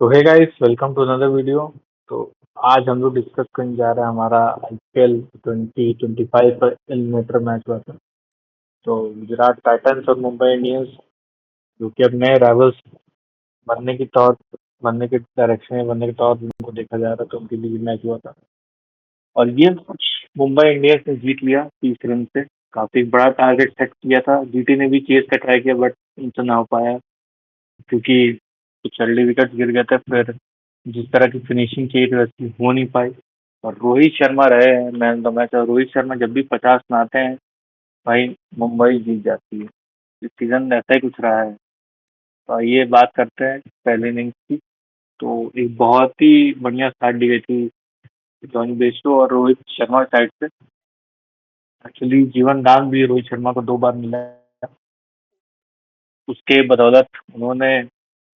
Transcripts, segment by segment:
तो hey guys, welcome to another video. तो आज हम लोग डिस्कस करने जा रहे हैं हमारा आईपीएल 2025 का एलिमिनेटर मैच हुआ था। तो गुजरात टाइटंस और मुंबई इंडियंस जो कि अब नए राइवल्स बनने की तौर बनने के डायरेक्शन में बनने के तौर उनको देखा जा रहा था, उनके लिए मैच हुआ था और ये मुंबई इंडियंस ने जीत लिया 30 रन से। काफी बड़ा टारगेट सेट किया था, जीटी ने भी चेस का ट्राई किया बट उनसे ना हो पाया क्योंकि कुछ अर्ली विकेट गिर गए थे। फिर जिस तरह की फिनिशिंग चाहिए थी वैसी हो नहीं पाई और रोहित शर्मा रहे हैं मैन ऑफ द मैच। और रोहित शर्मा जब भी 50 बनाते हैं भाई मुंबई जीत जाती है। इस सीजन ऐसा ही कुछ रहा है। तो ये बात करते हैं पहले इनिंग्स की। तो एक बहुत ही बढ़िया स्टार्ट दी गई थी जॉनी बेस्टो और रोहित शर्मा साइड से। एक्चुअली जीवन दान भी रोहित शर्मा को 2 बार मिला है। उसके बदौलत उन्होंने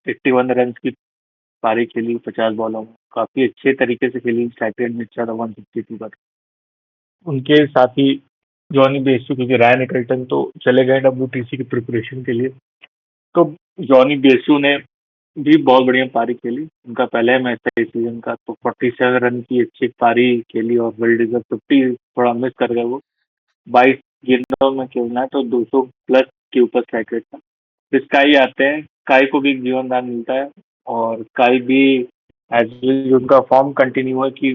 81 रन की पारी खेली 50 बॉलों में, काफी अच्छे तरीके से खेली। स्ट्राइक रेट भी अच्छा था 162 पर। उनके साथ ही जॉनी बेस्टो, क्योंकि रायन निकल्टन तो चले गए डब्ल्यूटीसी की प्रिपरेशन के लिए, तो जॉनी बेस्टो ने भी बहुत बढ़िया पारी खेली। उनका पहला मैच था इस सीजन का, तो 47 रन की अच्छी पारी खेली और वेल डिजर्व 50 थोड़ा मिस कर गए वो। 22 गेंदों में खेलना है तो 200 प्लस के ऊपर स्ट्राइक रेट था। फिर स्काई आते हैं, स्काई को भी एक जीवन दान मिलता है और स्काई भी एज उनका फॉर्म कंटिन्यू है कि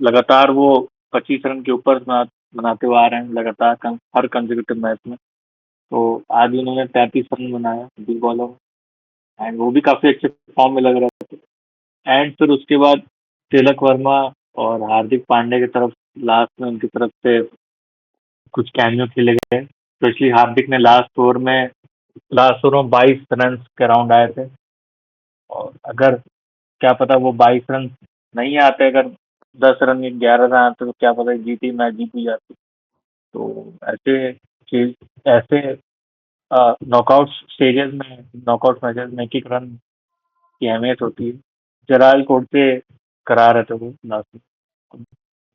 लगातार वो 25 रन के ऊपर बनाते हुए आ रहे हैं लगातार हर कंसेक्यूटिव मैच में। तो आज उन्होंने 33 रन बनाया 20 बॉलों में एंड वो भी काफी अच्छे फॉर्म में लग रहे थे। एंड फिर उसके बाद तिलक वर्मा और हार्दिक पांड्या की तरफ लास्ट में उनकी तरफ से कुछ कैमियो खेले गए। स्पेशली हार्दिक ने लास्ट ओवर में 22 रन के अराउंड आए थे और अगर क्या पता वो 22 रन नहीं आते, अगर 10 रन या 11 रन आते तो क्या पता जीती मैच जीत भी जाती। तो ऐसे चीज ऐसे नॉकआउट स्टेजेस में, नॉकआउट मैचेस में एक एक रन की अहमियत होती है। जलाल कोर्ट से करा रहे थे वो लास्ट में।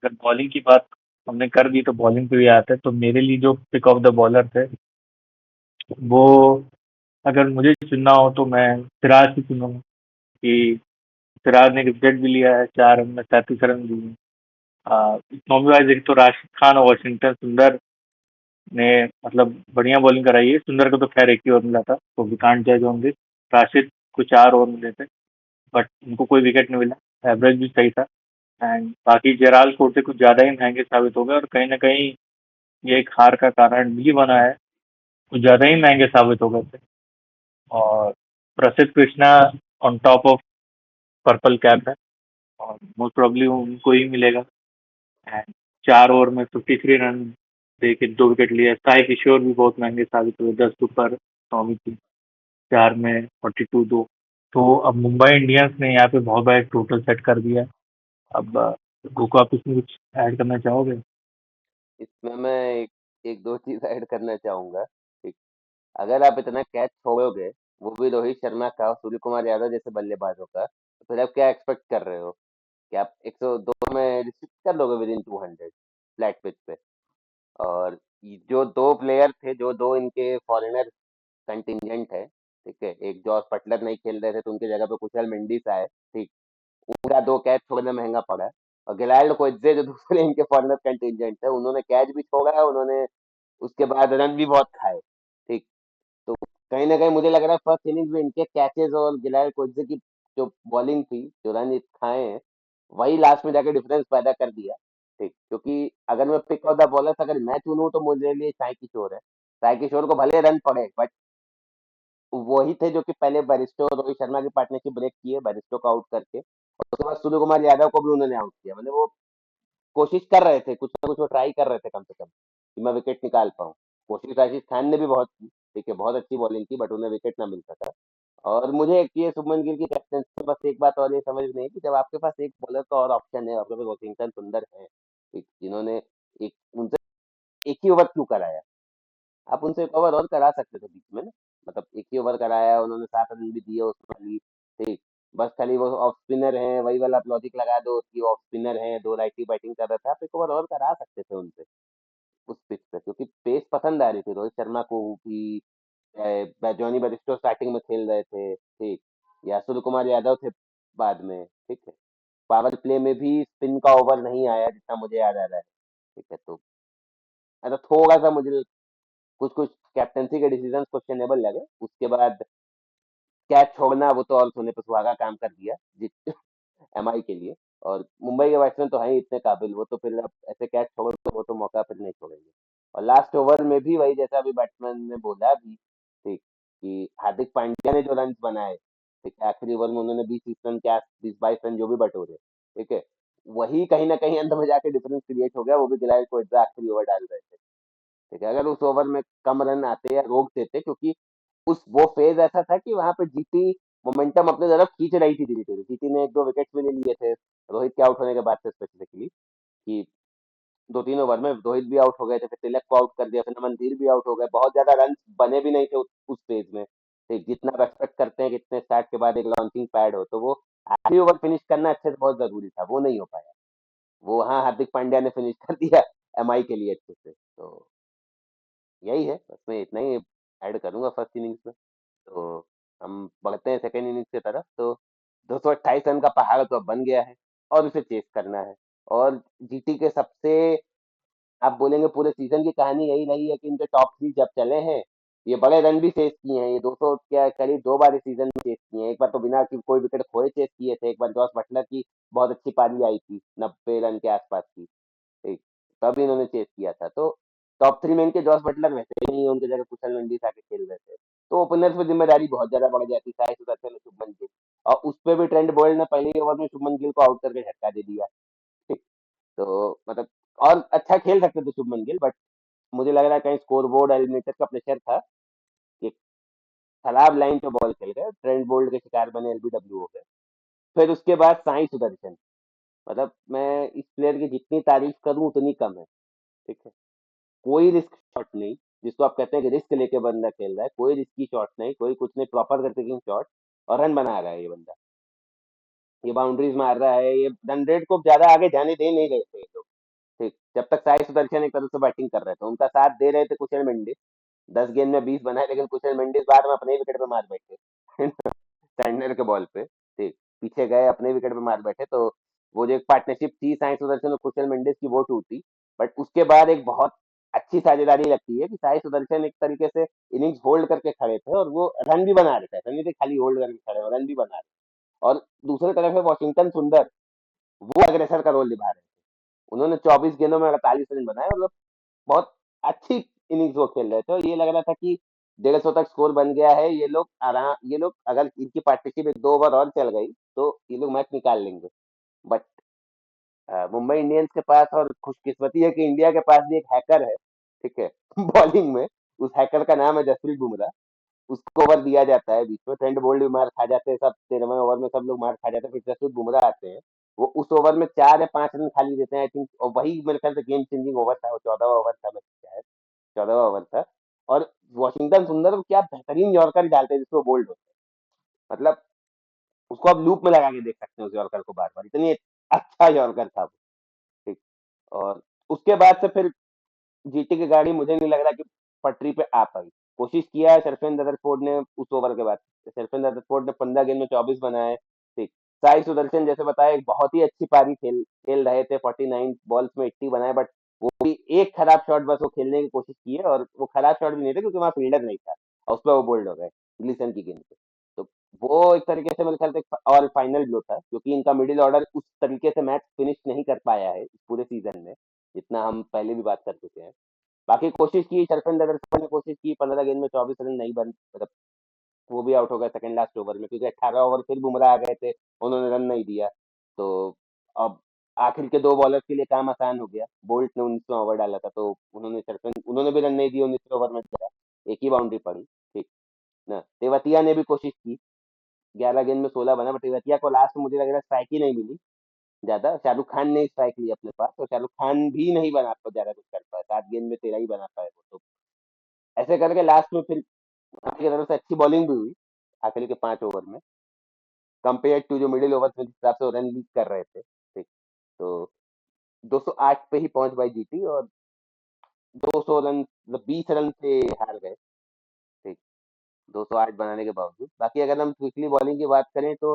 अगर बॉलिंग की बात हमने कर दी तो बॉलिंग पे भी आते हैं। तो मेरे लिए जो पिक ऑफ द बॉलर थे वो, अगर मुझे चुनना हो तो मैं सिराज ही चुनूंगा कि सिराज ने विकेट भी लिया है, 4 रन में 37 रन दिए हैं। नॉर्मल वाइज एक तो राशिद खान और वाशिंगटन सुंदर ने मतलब बढ़िया बॉलिंग कराई है। सुंदर को तो खैर एक ही ओवर मिला था तो वी कांट जज ऑन दिस। राशिद को 4 ओवर मिले थे बट उनको कोई विकेट नहीं मिला, एवरेज भी सही था। एंड बाकी जेराल कोटे कुछ ज़्यादा ही महंगे साबित हो गए और कहीं ना कहीं ये एक हार का कारण भी बना है। कुछ ज़्यादा ही महंगे साबित हो गए थे और प्रसिद्ध Krishna on top of purple cap है और मोस्ट प्रोबेबली उनको ही मिलेगा। एंड 4 ओवर में 53 रन दे के 2 विकेट लिए। साई किशोर भी बहुत महंगे साबित हुए, 10 सुपर टॉमी की 4 में 42 2। तो अब मुंबई इंडियंस ने यहाँ पे बहुत बड़ा एक टोटल सेट कर दिया है। अब गोको, आप इसमें कुछ ऐड करना चाहोगे? इसमें मैं एक एक दो चीज ऐड करना चाहूंगा। ठीक, अगर आप इतना कैच छोड़ोगे, वो भी रोहित शर्मा का और सूर्य कुमार यादव जैसे बल्लेबाजों का, तो फिर आप क्या एक्सपेक्ट कर रहे हो कि आप 102 में रिस्ट्रिक्ट कर लोगे विद इन 200 फ्लैट पिच पे। और ये जो दो प्लेयर थे, जो दो इनके फॉरेनर कंटिजेंट है, ठीक है, एक जॉस बटलर नहीं खेल रहे थे तो उनकी जगह पे कुशल मेंडिस आए। ठीक, उनका 2 कैच छोड़ना महंगा पड़ा है। और गिलाल्ड कोएत्जे जो दूसरे इनके फॉरेनर कंटिजेंट है, उन्होंने कैच भी छोड़ा है, उन्होंने उसके बाद रन भी बहुत खाए। ठीक, तो कहीं ना कहीं मुझे लग रहा है फर्स्ट इनिंग्स में इनके कैचेस और गिलाल्ड कोएत्जे की जो बॉलिंग थी, जो रन खाए हैं, वही लास्ट में जाके डिफरेंस पैदा कर दिया। ठीक, क्योंकि अगर मैं पिक ऑफ द बॉलर अगर मैं चुनूं तो मुझे लिए साई किशोर है। साई किशोर को भले रन पड़े, बट वही थे जो कि पहले बैरिस्टो और रोहित शर्मा की पार्टनरशिप ब्रेक किए, बैरिस्टो को आउट करके, और उसके बाद सूर्य कुमार यादव को भी उन्होंने आउट किया। मतलब वो कोशिश कर रहे थे, कुछ ना कुछ वो ट्राई कर रहे थे कम से कम कि मैं विकेट निकाल पाऊँ। कोशिश राशिद खान ने भी बहुत की, ठीक है, बहुत अच्छी बॉलिंग की, बट उन्हें विकेट ना मिल सका। और मुझे एक ये शुभमन गिल की कैप्टन से बस एक बात और ये समझ नहीं है कि जब आपके पास एक बॉलर का और ऑप्शन है, आपके पास वॉशिंगटन सुंदर है, ठीक, जिन्होंने एक उनसे एक ही ओवर क्यों कराया? आप उनसे एक ओवर और करा सकते थे बीच में ना। मतलब एक ही ओवर कराया, उन्होंने 7 रन भी दिए उसमें खाली। ठीक, बस खाली वो ऑफ स्पिनर है, वही वाला आप लॉजिक लगा दो कि ऑफ स्पिनर है, दो राइटी बैटिंग कर रहा था, आप एक ओवर और करा सकते थे उनसे उस पिच पे, क्योंकि पेस पसंद आ रही थी रोहित शर्मा को भी। जॉनी बेरिस्टो स्टार्टिंग में खेल रहे थे, ठीक, या सूर्य कुमार यादव थे, बाद में, ठीक है। पावर प्ले में भी स्पिन का ओवर नहीं आया जितना मुझे याद आ रहा है, ठीक है। तो मतलब थोड़ा सा मुझे कुछ कुछ कैप्टनसी के डिसीजन क्वेश्चनेबल लगे। उसके बाद कैच छोड़ना वो तो और सोने पे सुहागा काम कर दिया जीत एमआई के लिए। और मुंबई के बैट्समैन तो हैं ही इतने काबिल, वो तो फिर अब ऐसे कैच छोड़ो तो वो तो मौका फिर नहीं छोड़ेंगे। और लास्ट ओवर में भी वही जैसा अभी बैट्समैन ने बोला भी, ठीक, कि हार्दिक पांड्या ने जो रन बनाए, ठीक है, आखिरी ओवर में उन्होंने 20 रन क्या 20-22 रन जो भी बटोरे, ठीक है, वही कहीं ना कहीं अंदर में जाके डिफरेंस क्रिएट हो गया। वो भी दिलाई को आखिरी ओवर डाल रहे थे, ठीक है। अगर उस ओवर में कम रन आते या रोक देते, क्योंकि उस वो फेज ऐसा था कि वहां पे जीटी मोमेंटम अपनी तरफ खींच रही थी धीरे धीरे। जीटी ने 1-2 विकेट भी ले लिए थे रोहित के आउट होने के बाद से स्पेसिफिकली, कि 2-3 ओवर में रोहित भी आउट हो गए थे, फिर तिलक को आउट कर दिया, फिर मनधीर भी आउट हो गए, बहुत ज्यादा रन बने भी नहीं थे उस फेज में। तो जितना आप एक्सपेक्ट करते हैं कि इतने स्टार्ट के बाद एक लॉन्चिंग पैड हो, तो वो आखिरी ओवर फिनिश करना अच्छे से बहुत जरूरी था, वो नहीं हो पाया। वो हाँ हार्दिक पांड्या ने फिनिश कर दिया एमआई के लिए अच्छे से। तो यही है, बस मैं इतना ही ऐड करूंगा फर्स्ट इनिंग्स में। तो हम बढ़ते हैं सेकेंड इनिंग्स की तरफ। तो 228 रन का पहाड़ तो अब बन गया है और उसे चेस करना है। और जीटी के सबसे, आप बोलेंगे पूरे सीजन की कहानी यही रही है कि इनके टॉप थ्री जब चले हैं, ये बड़े रन भी चेस किए हैं। ये 200 क्या करीब 2 बार इस सीजन में चेस किए हैं। एक बार तो बिना कोई विकेट खोए चेस किए थे, एक बार जॉस बटलर की बहुत अच्छी पारी आई थी 90 रन के आसपास की, एक, तब इन्होंने चेस किया था। तो टॉप थ्री में इनके जॉस बटलर वैसे ही नहीं है, उनकी जगह कुशल मेंडिस आके खेल रहे थे। तो ओपनर्स पे जिम्मेदारी बहुत ज्यादा बढ़ जाती, साई सुदर्शन शुभमन गिल। और उस पे भी ट्रेंट बोल्ट ने पहले ही ओवर में शुभमन गिल को आउट करके झटका दे दिया, ठीक। तो मतलब और अच्छा खेल सकते थे शुभमन गिल, बट मुझे लग रहा है कहीं स्कोर बोर्ड एलिमिनेटर का प्रेशर था कि खराब लाइन पे बॉल खेल गए, ट्रेंट बोल्ट के शिकार बने, एलबीडब्ल्यू हो गए। फिर उसके बाद साई सुदर्शन, मतलब मैं इस प्लेयर की जितनी तारीफ करूं उतनी कम है, ठीक है। कोई रिस्क शॉट नहीं, जिसको आप कहते हैं कि रिस्क लेके बंदा खेल रहा है, कोई रिस्की शॉट नहीं, कोई कुछ नहीं, प्रॉपर करके शॉट और रन बना रहा है ये बंदा। ये बाउंड्रीज मार रहा है, ये रन रेट को ज्यादा आगे जाने दे नहीं रहे थे ये लोग, ठीक। जब तक साई सुदर्शन एक तरफ से बैटिंग कर रहे थे, उनका साथ दे रहे थे कुशल मेंडिस। 10 गेंद में 20 बनाए, लेकिन कुशल मेंडिस बाद में अपने विकेट पे मार बैठे सैंडनर के बॉल पे, ठीक। पीछे गए अपने विकेट पे मार बैठे। तो वो जो एक पार्टनरशिप थी साई सुदर्शन और कुशल मेंडिस की, वो टूटी। बट उसके बाद एक बहुत अच्छी साझेदारी लगती है कि साई सुदर्शन एक तरीके से इनिंग्स होल्ड करके खड़े थे और वो रन भी बना रहे थे, ऐसा नहीं थे खाली होल्ड करके खड़े और रन भी बना रहे थे। और दूसरी तरफ है वॉशिंगटन सुंदर, वो अग्रेसर का रोल निभा रहे थे। उन्होंने 24 गेंदों में 48 रन बनाए, मतलब बहुत अच्छी इनिंग्स वो खेल रहे थे। और ये लग रहा था कि 150 तक स्कोर बन गया है, ये लोग आराम, ये लोग अगर इनकी पार्टनरशिप 1-2 ओवर और चल गई तो ये लोग मैच निकाल लेंगे। बट मुंबई इंडियंस के पास और खुशकिस्मती है कि इंडिया के पास भी एक हैकर है, ठीक है बॉलिंग में। उस हैकर का नाम है जसप्रीत बुमराह। उसको ओवर दिया जाता है बीच में, ट्रेंट बोल्ट भी मार खा जाते हैं, सब 13वें ओवर में सब लोग मार खा जाते हैं, फिर जसप्रीत बुमराह आते हैं। वो उस ओवर में 4 या 5 रन खाली देते हैं आई थिंक, और वही मेरे ख्याल से गेम चेंजिंग ओवर था, वो 14वां ओवर था मेरे ख्याल, 14वां ओवर था। और वॉशिंगटन सुंदर क्या बेहतरीन यॉर्कर डालते हैं जिसको बोल्ड होते हैं, मतलब उसको आप लूप में लगा के देख सकते हैं उस यॉर्कर को बार बार, इतनी अच्छा यॉर्कर था वो, ठीक। और उसके बाद से फिर जीटी की गाड़ी मुझे नहीं लग रहा कि पटरी पे आ पाई। कोशिश किया है सरफेन रदरफोर्ड ने उस ओवर के बाद, सरफेन रदरफोर्ड ने 15 गेंद में 24 बनाए, ठीक। साई सुदर्शन जैसे बताया एक बहुत ही अच्छी पारी खेल खेल रहे थे, 49 बॉल्स में 80 बनाए। बट वो भी एक खराब शॉट बस वो खेलने की कोशिश की है, और वो खराब शॉट भी नहीं था क्योंकि वहाँ फील्डर नहीं था, और उस पर वो बोल्ड हो गए ग्लिसन की गेंद पे। तो वो एक तरीके से मेरे ख्याल से और फाइनल ब्लो था, क्योंकि इनका मिडिल ऑर्डर उस तरीके से मैच फिनिश नहीं कर पाया है इस पूरे सीजन में, जितना हम पहले भी बात कर चुके हैं। बाकी कोशिश की, सरफन ने कोशिश की, 15 गेंद में 24 रन नहीं बन, मतलब वो भी आउट हो गया सेकंड लास्ट ओवर में, क्योंकि 18 ओवर फिर बुमराह आ गए थे, उन्होंने रन नहीं दिया। तो अब आखिर के 2 बॉलर्स के लिए काम आसान हो गया। बोल्ट ने 19वां ओवर डाला था, तो उन्होंने भी रन नहीं दिए 19वें ओवर में, दिया एक ही बाउंड्री पड़ी, ठीक ना। तेवतिया ने भी कोशिश की, 11 गेंद में 16 बना, बट तेवतिया को लास्ट में मुझे लग रहा है स्ट्राइक ही नहीं मिली ज्यादा। शाहरुख खान ने स्ट्राइक लिया अपने पास, तो शाहरुख खान भी नहीं बना पा ज्यादा कुछ कर पाया, 7 गेंद में 13 ही बना पाए वो तो। ऐसे करके लास्ट में फिर हमारी तरफ से अच्छी बॉलिंग भी हुई आखिरी के 5 ओवर में, कंपेयर टू जो मिडिल ओवर में जिस हिसाब से वो रन लीक कर रहे थे, ठीक। तो 208 पे ही पहुंच पाई जीती, और 200 रन मतलब 20 रन से हार गए, ठीक। 208 बनाने के बावजूद। बाकी अगर हम क्विकली बॉलिंग की बात करें तो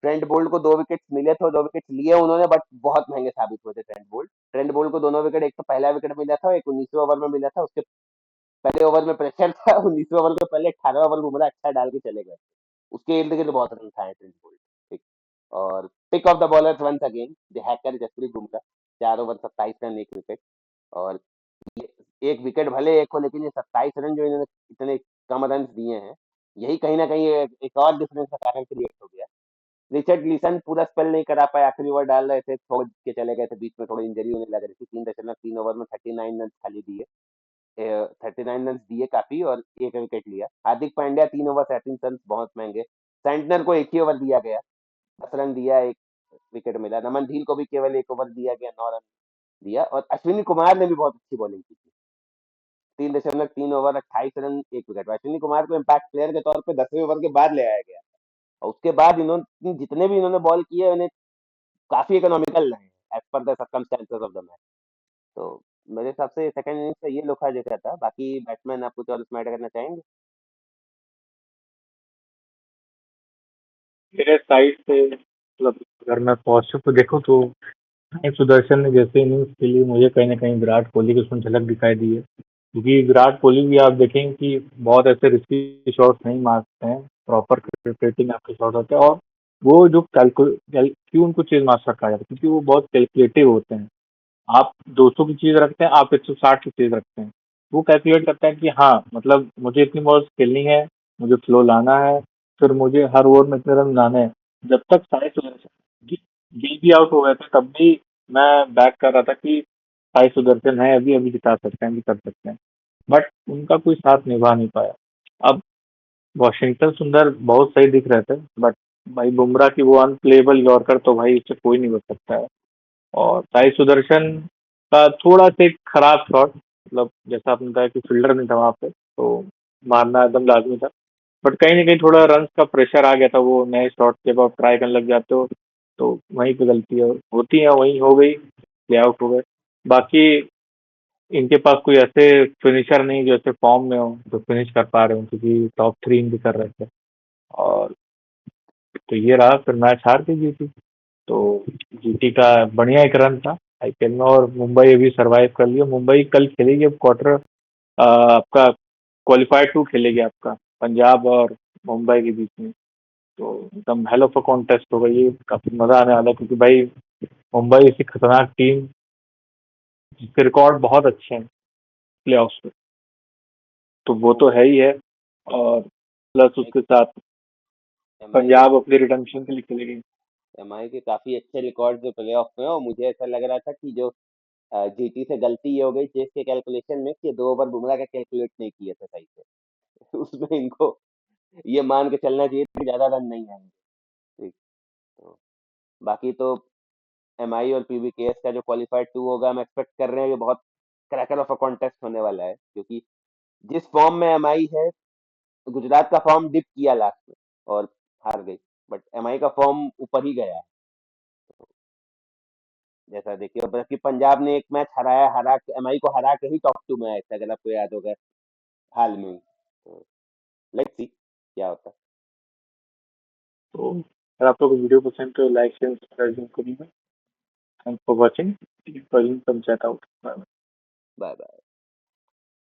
ट्रेंट बोल्ट को 2 विकेट्स मिले थे और 2 विकेट्स लिए उन्होंने, बट बहुत महंगे साबित हुए थे ट्रेंट बोल्ट को दोनों विकेट, एक तो पहला विकेट मिला था, एक 19वें ओवर में मिला था, उसके पहले ओवर में प्रेशर था, 19वें ओवर के पहले 18 ओवर बुमराह अच्छा डाल के चले गए, उसके इर्द गिर्द बहुत रन खाए ट्रेंट बोल्ट। ठीक। और pick of the bowlers once again the hacker Jasprit Bumrah, 4 over 27 run 1 wicket. और ये एक विकेट भले एक हो, लेकिन ये 27 रन जो इन्होंने इतने कम रन दिए हैं, यही कहीं ना कहीं एक और डिफरेंस का कारण क्रिएट हो गया। रिचर्ड लीसन पूरा स्पेल नहीं करा पाए, आखिरी ओवर डाल रहे थे, छोड़ के चले गए थे, बीच में थोड़ी इंजरी होने लग रही थी, 3.3 ओवर में 39 रन खाली दिए, 39 रन दिए काफी, और 1 विकेट लिया। हार्दिक पांड्या 3 ओवर 37 रन, बहुत महंगे। सेंटनर को एक ही ओवर दिया गया, 10 रन दिया, 1 विकेट मिला। नमन धील को भी केवल 1 ओवर दिया गया, 9 रन दिया। और अश्विनी कुमार ने भी बहुत अच्छी बॉलिंग की थी, 3.3 over 28 run 1 wicket. Ashwini Kumar को इम्पैक्ट प्लेयर के तौर पे 10वें ओवर के बाद ले आया गया, और उसके बाद इन्होंने जितने भी इन्होंने बॉल किए, उन्हें काफी इकोनॉमिकल रहे as per the circumstances of the match. तो मेरे हिसाब से सेकंड इनिंग्स से ये लोखा देखा था। बाकी बैट्समैन आप कुछ और इसमें ऐड करना चाहेंगे? मेरे साइड से मतलब अगर मैं पॉजिटिव को देखूँ तो साई सुदर्शन ने जैसे इनिंग्स खेली, मुझे कहीं न कहीं विराट कोहली की उसमें झलक दिखाई दी है। क्योंकि विराट कोहली भी आप देखेंगे कि बहुत ऐसे रिस्की शॉट्स नहीं मारते हैं, प्रॉपर क्रिकेटिंग आपके शॉट होते हैं, और वो जो क्यों उनको चेज़ मास्टर कहा जाता है, क्योंकि वो बहुत कैलकुलेटिव होते हैं। आप 200 की चीज़ रखते हैं, आप 160 की चीज़ रखते हैं। वो कैलकुलेट करता है कि हाँ, मतलब मुझे इतनी बॉल्स खेलनी है, मुझे फ्लो लाना है, फिर मुझे हर ओवर में इतने रन लाने हैं। जब तक साई सुदर्शन गिल भी आउट हो गए थे, तब भी मैं बैक कर रहा था कि साई सुदर्शन है, अभी अभी जिता सकते हैं, अभी कर सकते हैं। बट उनका कोई साथ निभा नहीं पाया। अब वॉशिंगटन सुंदर बहुत सही दिख रहे थे, बट भाई बुमराह की वो अनप्लेएबल यॉर्कर, तो भाई उससे कोई नहीं बच सकता है। और साई सुदर्शन का थोड़ा सा एक खराब शॉट, मतलब जैसा आपने बताया कि फील्डर नहीं था वहाँ पे, तो मारना एकदम लाजमी था। बट कहीं ना कहीं थोड़ा रन का प्रेशर आ गया था, वो नए शॉट जब आप ट्राई करने लग जाते हो तो वहीं पे गलती होती है, वहीं हो गई, प्ले आउट हो गए। बाकी इनके पास कोई ऐसे फिनिशर नहीं जो ऐसे फॉर्म में हो, जो फिनिश कर पा रहे हो, क्योंकि टॉप थ्री इनके कर रहे थे। और तो ये रहा, फिर मैच हार के जीती। तो जीटी का बढ़िया एक रन था आईपीएल में, और मुंबई अभी सरवाइव कर लिया। मुंबई कल खेलेगी अब क्वार्टर, आपका क्वालिफायर टू खेलेगी आपका पंजाब और मुंबई के बीच में। तो एकदम हेल ऑफ अ कॉन्टेस्ट होगा ये, काफी मजा आने वाला है, क्योंकि भाई मुंबई ऐसी खतरनाक टीम जिसके रिकॉर्ड बहुत अच्छे हैं प्ले ऑफ में, तो वो तो है ही है। और प्लस उसके साथ एमआई के पंजाब अपने रिडेम्पशन के लिए खेलेगी। एमआई के काफी अच्छे रिकॉर्ड जो प्ले ऑफ में है, और मुझे ऐसा लग रहा था कि जो जीटी से गलती ये हो गई चेस के कैलकुलेशन में, कि 2 ओवर बुमराह का कैलकुलेट नहीं किए थे सही से। उसमें इनको ये मान के चलना चाहिए कि ज्यादा रन नहीं आएंगे। ठीक। तो बाकी तो एमआई और पीबीकेएस का जो क्वालिफाइड टू होगा, हम एक्सपेक्ट कर रहे हैं कि बहुत क्रैकर ऑफ अ कॉन्टेस्ट होने वाला है, क्योंकि जिस फॉर्म में एमआई है, गुजरात का फॉर्म डिप किया लास्ट में और हार गई, बट एमआई का फॉर्म ऊपर ही गया है। जैसा देखिए, और बल्कि पंजाब ने एक मैच हराया, हरा एमआई को हरा के ही टॉप टू में आया था, अगर आपको याद होगा, हाल में ही। तो लेट्स सी क्या होता है। तो अगर आप लोग को वीडियो पसंद तो लाइक शेयर सब्सक्राइब करिएगा। Thanks for watching. Panchayat out. Bye bye.